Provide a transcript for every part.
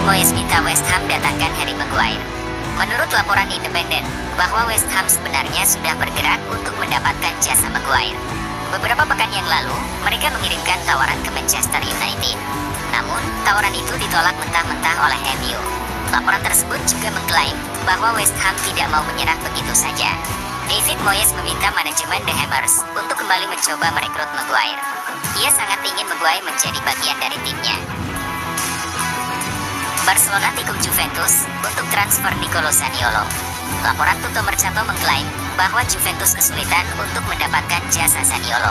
Moyes minta West Ham datangkan Harry Maguire. Menurut laporan independen, bahwa West Ham sebenarnya sudah bergerak untuk mendapatkan jasa Maguire. Beberapa pekan yang lalu, mereka mengirimkan tawaran ke Manchester United. Namun, tawaran itu ditolak mentah-mentah oleh MU. Laporan tersebut juga mengklaim bahwa West Ham tidak mau menyerah begitu saja. David Moyes meminta manajemen The Hammers untuk kembali mencoba merekrut Maguire. Ia sangat ingin Maguire menjadi bagian dari timnya. Barcelona tikung Juventus untuk transfer Nicolo Zaniolo. Laporan Tutto Mercato mengklaim bahwa Juventus kesulitan untuk mendapatkan jasa Zaniolo.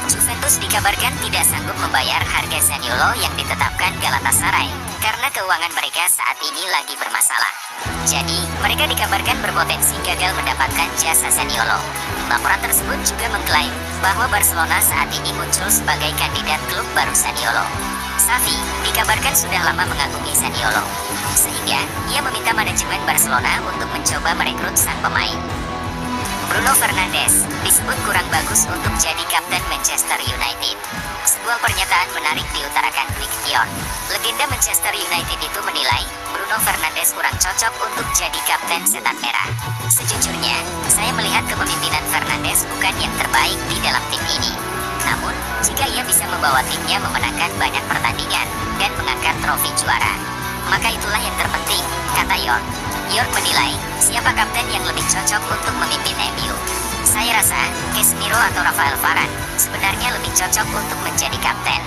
Juventus dikabarkan tidak sanggup membayar harga Zaniolo yang ditetapkan Galatasaray karena keuangan mereka saat ini lagi bermasalah. Jadi, mereka dikabarkan berpotensi gagal mendapatkan jasa Zaniolo. Laporan tersebut juga mengklaim bahwa Barcelona saat ini muncul sebagai kandidat klub baru Zaniolo. Xavi dikabarkan sudah lama mengagumi Zaniolo, sehingga ia meminta manajemen Barcelona untuk mencoba merekrut sang pemain. Bruno Fernandes disebut kurang bagus untuk jadi kapten Manchester United. Sebuah pernyataan menarik diutarakan Quickbone. Legenda Manchester United itu menilai Bruno Fernandes kurang cocok untuk jadi kapten setan merah. Sejujurnya, saya melihat kepemimpinan Fernandes bukan yang terbaik di dalam tim ini. Namun, jika ia bisa membawa timnya memenangkan banyak pertandingan dan mengangkat trofi juara, maka itulah yang terpenting, kata York. York menilai siapa kapten yang lebih cocok untuk memimpin MU. Saya rasa Casemiro atau Rafael Varane sebenarnya lebih cocok untuk menjadi kapten.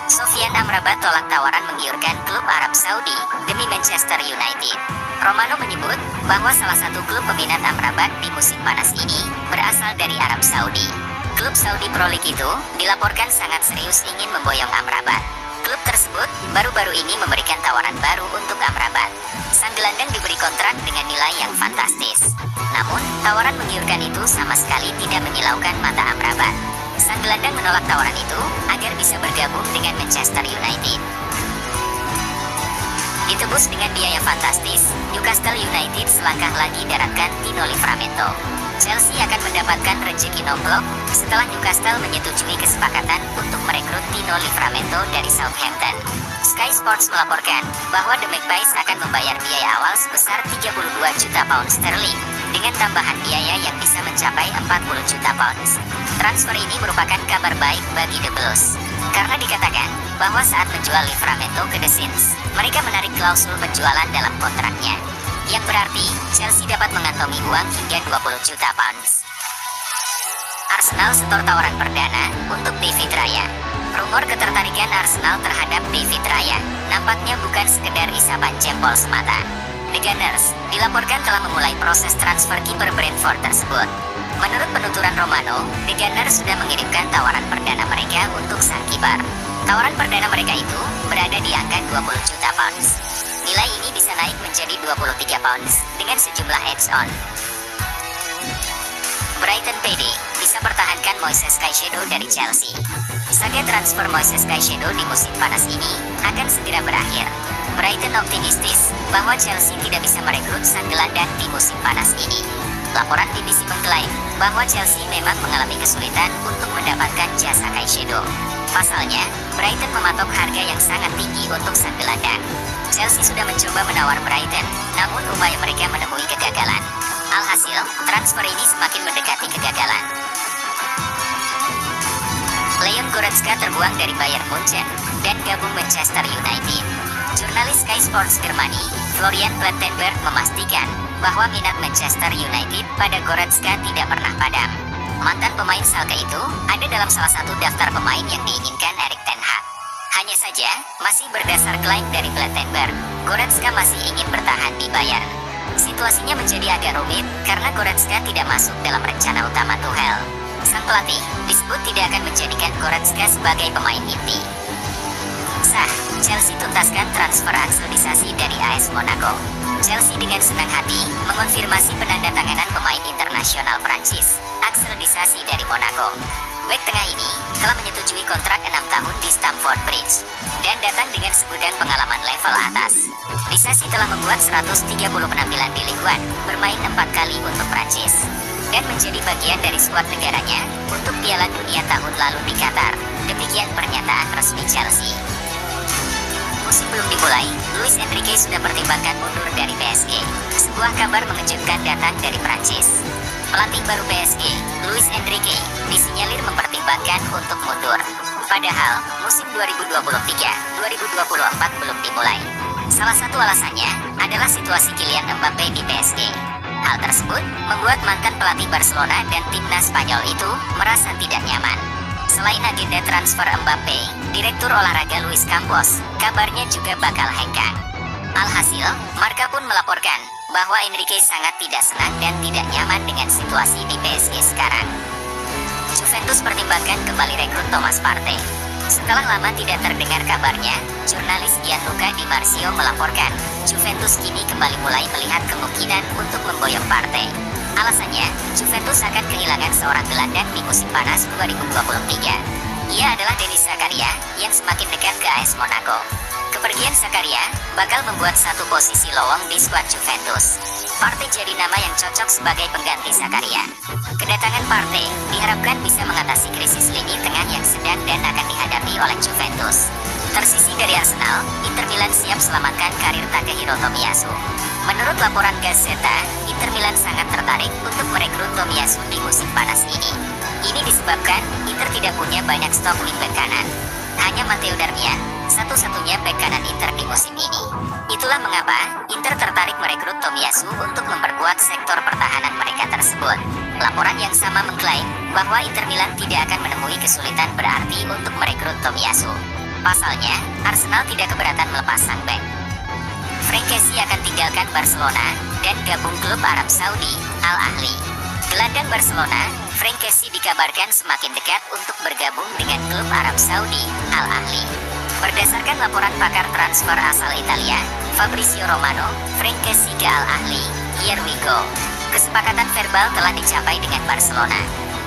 Sofyan Amrabat tolak tawaran menggiurkan klub Arab Saudi demi Manchester United. Romano menyebut bahwa salah satu klub peminat Amrabat di musim panas ini berasal dari Arab Saudi. Klub Saudi Pro League itu dilaporkan sangat serius ingin memboyong Amrabat. Klub tersebut baru-baru ini memberikan tawaran baru untuk Amrabat. Sang gelandang diberi kontrak dengan nilai yang fantastis. Namun, tawaran menggiurkan itu sama sekali tidak menyilaukan mata Amrabat. Sang gelandang menolak tawaran itu agar bisa bergabung dengan Manchester United. Ditebus dengan biaya fantastis, Newcastle United selangkah lagi daratkan Tino Livramento. Chelsea akan mendapatkan rezeki nomplok setelah Newcastle menyetujui kesepakatan untuk merekrut Tino Livramento dari Southampton. Sky Sports melaporkan bahwa The Magpies akan membayar biaya awal sebesar 32 juta pound sterling dengan tambahan biaya yang bisa mencapai 40 juta pounds. Transfer ini merupakan kabar baik bagi The Blues karena dikatakan bahwa saat menjual Livramento ke The Saints, mereka menarik klausul penjualan dalam kontraknya, yang berarti Chelsea dapat mengantongi uang hingga 20 juta pounds. Arsenal setor tawaran perdana untuk David Raya. Rumor ketertarikan Arsenal terhadap David Raya nampaknya bukan sekedar isapan jempol semata. The Gunners dilaporkan telah memulai proses transfer kiper Brentford tersebut. Menurut penuturan Romano, The Gunners sudah mengirimkan tawaran perdana mereka untuk sang kiper. Tawaran perdana mereka itu berada di angka 20 juta pounds. Nilai ini bisa naik menjadi 23 pounds dengan sejumlah add-on. Brighton PD bisa pertahankan Moises Caicedo dari Chelsea. Saga transfer Moises Caicedo di musim panas ini akan segera berakhir. Brighton optimistis bahwa Chelsea tidak bisa merekrut sang gelandang di musim panas ini. Laporan BBC mengklaim bahwa Chelsea memang mengalami kesulitan untuk mendapatkan jasa Caicedo. Pasalnya, Brighton mematok harga yang sangat tinggi untuk sang gelandang. Chelsea sudah mencoba menawar Brighton, namun upaya mereka menemui kegagalan. Alhasil, transfer ini semakin mendekati kegagalan. Leon Goretzka terbuang dari Bayern Munchen dan gabung Manchester United. Jurnalis Sky Sports Germany, Florian Plettenberg memastikan bahwa minat Manchester United pada Goretzka tidak pernah padam. Mantan pemain Schalke itu ada dalam salah satu daftar pemain yang diinginkan Erik ten Hag. Hanya saja, masih berdasar klaim dari Plettenberg, Goretzka masih ingin bertahan di Bayern. Situasinya menjadi agak rumit karena Goretzka tidak masuk dalam rencana utama Tuchel. Sang pelatih disebut tidak akan menjadikan Goretzka sebagai pemain inti. Sah, Chelsea tuntaskan transfer Axel Disasi dari AS Monaco. Chelsea dengan senang hati mengonfirmasi penandatanganan pemain internasional Prancis, Axel Disasi dari Monaco. Bek tengah ini telah menyetujui kontrak 6 tahun di Stamford Bridge dan datang dengan segudang pengalaman level atas. Disasi telah membuat 130 penampilan di Ligue 1, bermain 4 kali untuk Prancis, dan menjadi bagian dari skuad negaranya untuk Piala Dunia tahun lalu di Qatar. Demikian pernyataan resmi Chelsea. Musim belum dimulai, Luis Enrique sudah pertimbangkan mundur dari PSG. Sebuah kabar mengejutkan datang dari Prancis. Pelatih baru PSG, Luis Enrique, disinyalir mempertimbangkan untuk mundur. Padahal, musim 2023-2024 belum dimulai. Salah satu alasannya adalah situasi Kylian Mbappe di PSG. Hal tersebut membuat mantan pelatih Barcelona dan timnas Spanyol itu merasa tidak nyaman. Selain agenda transfer Mbappe, Direktur Olahraga Luis Campos kabarnya juga bakal hengkang. Alhasil, Marca pun melaporkan bahwa Enrique sangat tidak senang dan tidak nyaman dengan situasi di PSG sekarang. Juventus pertimbangkan kembali rekrut Thomas Partey. Setelah lama tidak terdengar kabarnya, jurnalis Gianluca Di Marzio melaporkan Juventus kini kembali mulai melihat kemungkinan untuk memboyong Partey. Alasannya, Juventus akan kehilangan seorang gelandang di musim panas 2023. Ia adalah Denis Zakaria yang semakin dekat ke AS Monaco. Kepergian Zakaria bakal membuat satu posisi lowong di skuad Juventus. Partey jadi nama yang cocok sebagai pengganti Zakaria. Kedatangan Partey diharapkan bisa mengatasi krisis lini tengah yang sedang dan akan dihadapi oleh Juventus. Tersisi dari Arsenal, Inter Milan siap selamatkan karir Takehiro Tomiyasu. Menurut laporan Gazzetta, Inter Milan sangat tertarik untuk merekrut Tomiyasu di musim panas ini. Ini disebabkan Inter tidak punya banyak stok wingback kanan. Hanya Matteo Darmian, satu-satunya bek kanan Inter di musim ini. Itulah mengapa Inter tertarik merekrut Tomiyasu untuk memperkuat sektor pertahanan mereka tersebut. Laporan yang sama mengklaim bahwa Inter Milan tidak akan menemui kesulitan berarti untuk merekrut Tomiyasu. Pasalnya, Arsenal tidak keberatan melepas sang bek. Frank Kessie akan tinggalkan Barcelona dan gabung klub Arab Saudi, Al Ahly. Gelandang Barcelona, Frank Kessie dikabarkan semakin dekat untuk bergabung dengan klub Arab Saudi, Al Ahly. Berdasarkan laporan pakar transfer asal Italia, Fabrizio Romano, Frank Kessie ke Al Ahly, here we go. Kesepakatan verbal telah dicapai dengan Barcelona.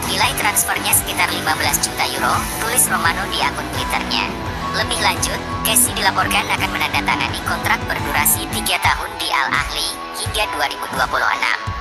Nilai transfernya sekitar 15 juta euro, tulis Romano di akun Twitternya. Lebih lanjut, Kessie dilaporkan akan menandatangani kontrak berdurasi 3 tahun di Al Ahly hingga 2026.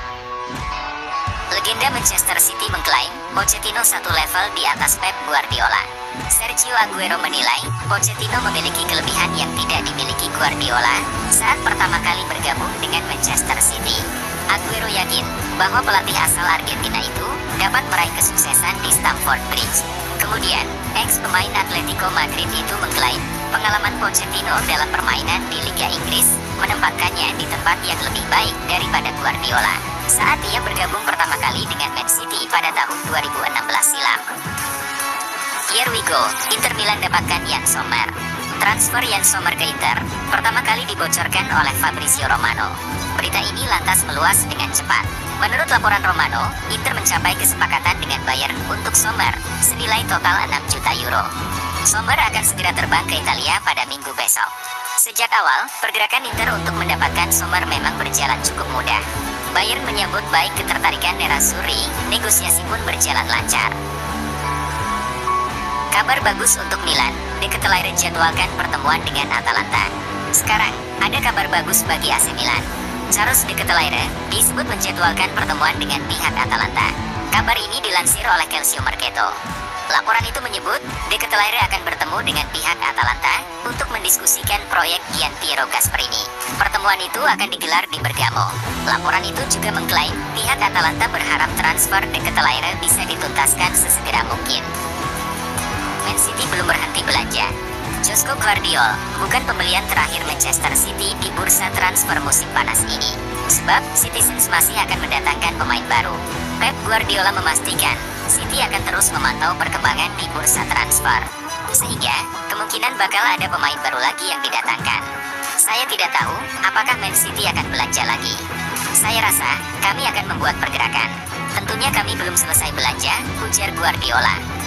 Legenda Manchester City mengklaim Pochettino satu level di atas Pep Guardiola. Sergio Aguero menilai Pochettino memiliki kelebihan yang tidak dimiliki Guardiola saat pertama kali bergabung dengan Manchester City. Aguero yakin bahwa pelatih asal Argentina itu dapat meraih kesuksesan di Stamford Bridge. Kemudian, ex-pemain Atletico Madrid itu mengklaim pengalaman Pochettino dalam permainan di Liga Inggris menempatkannya di tempat yang lebih baik daripada Guardiola saat ia bergabung pertama kali dengan Man City pada tahun 2016 silam. Here we go, Inter Milan dapatkan Yann Sommer. Transfer Yann Sommer ke Inter pertama kali dibocorkan oleh Fabrizio Romano. Berita ini lantas meluas dengan cepat. Menurut laporan Romano, Inter mencapai kesepakatan dengan Bayern untuk Sommer senilai total 6 juta euro. Sommer akan segera terbang ke Italia pada minggu besok. Sejak awal, pergerakan Inter untuk mendapatkan Sommer memang berjalan cukup mudah. Bayern menyambut baik ketertarikan Nerazzurri, negosiasi pun berjalan lancar. Kabar bagus untuk Milan, De Ketelaere jadwalkan pertemuan dengan Atalanta. Sekarang, ada kabar bagus bagi AC Milan. Charles De Ketelaere disebut menjadwalkan pertemuan dengan pihak Atalanta. Kabar ini dilansir oleh Calcio Mercato. Laporan itu menyebut De Ketelaere akan bertemu dengan pihak Atalanta untuk mendiskusikan proyek Gian Piero Gasperini. Pertemuan itu akan digelar di Bergamo. Laporan itu juga mengklaim pihak Atalanta berharap transfer De Ketelaere bisa dituntaskan sesegera mungkin. Man City belum berhenti belanja. Josko Gvardiol bukan pembelian terakhir Manchester City di bursa transfer musim panas ini. Sebab Citizens masih akan mendatangkan pemain baru. Pep Guardiola memastikan City akan terus memantau perkembangan di bursa transfer. Sehingga kemungkinan bakal ada pemain baru lagi yang didatangkan. Saya tidak tahu apakah Man City akan belanja lagi. Saya rasa kami akan membuat pergerakan. Tentunya kami belum selesai belanja, ujar Guardiola.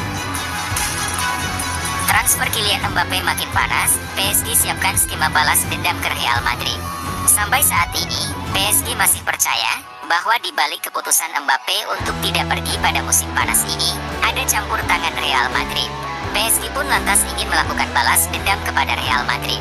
Transfer Kylian Mbappe makin panas, PSG siapkan skema balas dendam ke Real Madrid. Sampai saat ini, PSG masih percaya bahwa di balik keputusan Mbappe untuk tidak pergi pada musim panas ini, ada campur tangan Real Madrid. PSG pun lantas ingin melakukan balas dendam kepada Real Madrid.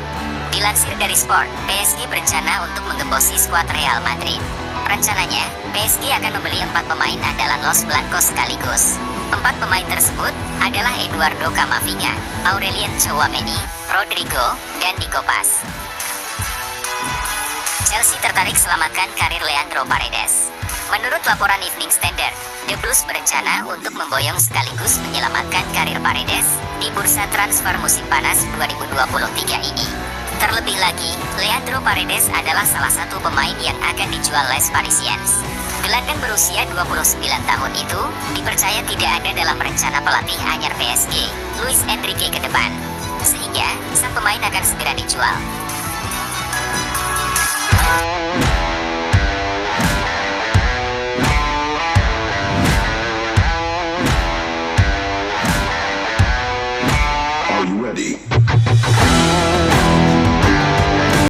Dilansir dari Sport, PSG berencana untuk menggembosi skuad Real Madrid. Rencananya, PSG akan membeli 4 pemain andalan Los Blancos sekaligus. Empat pemain tersebut adalah Eduardo Camavinga, Aurelien Tchouaméni, Rodrigo, dan Nico Paz. Chelsea tertarik selamatkan karir Leandro Paredes. Menurut laporan Evening Standard, The Blues berencana untuk memboyong sekaligus menyelamatkan karir Paredes di bursa transfer musim panas 2023 ini. Terlebih lagi, Leandro Paredes adalah salah satu pemain yang akan dijual Les Parisiens. Gelandang berusia 29 tahun itu dipercaya tidak ada dalam rencana pelatih anyar PSG, Luis Enrique ke depan, sehingga sang pemain akan segera dijual.